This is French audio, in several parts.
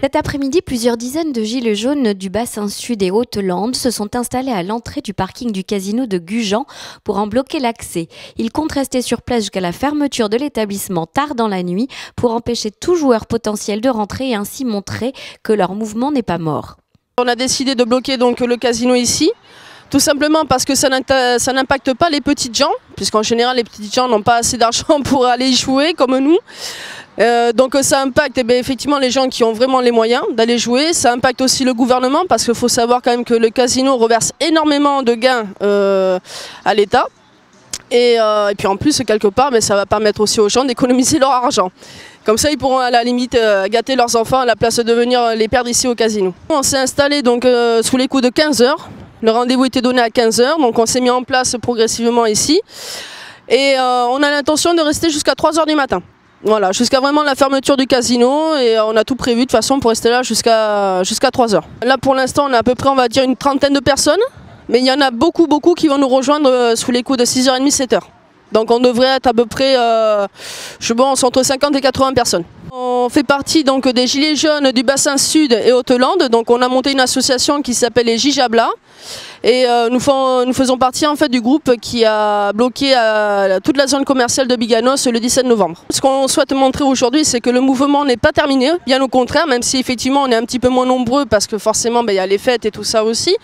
Cet après-midi, plusieurs dizaines de gilets jaunes du bassin sud et Haute-Lande se sont installés à l'entrée du parking du casino de Gujan pour en bloquer l'accès. Ils comptent rester sur place jusqu'à la fermeture de l'établissement tard dans la nuit pour empêcher tout joueur potentiel de rentrer et ainsi montrer que leur mouvement n'est pas mort. On a décidé de bloquer donc le casino ici. Tout simplement parce que ça n'impacte pas les petites gens, puisqu'en général les petites gens n'ont pas assez d'argent pour aller jouer comme nous. Donc ça impacte effectivement les gens qui ont vraiment les moyens d'aller jouer. Ça impacte aussi le gouvernement parce qu'il faut savoir quand même que le casino reverse énormément de gains à l'État. Et puis en plus quelque part ça va permettre aussi aux gens d'économiser leur argent. Comme ça ils pourront à la limite gâter leurs enfants à la place de venir les perdre ici au casino. On s'est installé donc sous les coups de 15 h. Le rendez-vous était donné à 15 h, donc on s'est mis en place progressivement ici. Et on a l'intention de rester jusqu'à 3 h du matin. Voilà, jusqu'à vraiment la fermeture du casino. Et on a tout prévu de toute façon pour rester là jusqu'à 3 h. Là pour l'instant on a à peu près, on va dire, une trentaine de personnes. Mais il y en a beaucoup qui vont nous rejoindre sous les coups de 6 h 30, 7 h. Donc on devrait être à peu près, je pense, entre 50 et 80 personnes. On fait partie donc des Gilets jaunes du bassin sud et Haute-Lande. Donc on a monté une association qui s'appelle les Gijabla. Et nous faisons partie en fait du groupe qui a bloqué toute la zone commerciale de Biganos le 17 novembre. Ce qu'on souhaite montrer aujourd'hui, c'est que le mouvement n'est pas terminé, bien au contraire, même si effectivement on est un petit peu moins nombreux parce que forcément il y a les fêtes et tout ça aussi.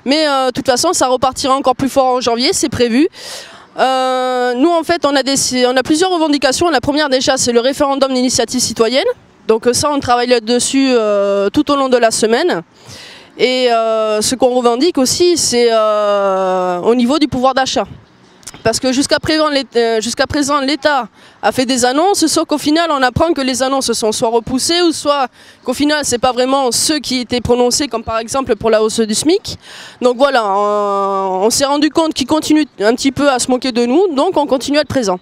Mais de toute façon ça repartira encore plus fort en janvier, c'est prévu. Nous en fait on a plusieurs revendications. La première déjà c'est le référendum d'initiative citoyenne. Donc ça on travaille là-dessus tout au long de la semaine. Et ce qu'on revendique aussi c'est au niveau du pouvoir d'achat. Parce que jusqu'à présent l'État a fait des annonces, sauf qu'au final on apprend que les annonces sont soit repoussées ou soit qu'au final c'est pas vraiment ceux qui étaient prononcés, comme par exemple pour la hausse du SMIC. Donc voilà, on s'est rendu compte qu'ils continuent un petit peu à se moquer de nous, donc on continue à être présent.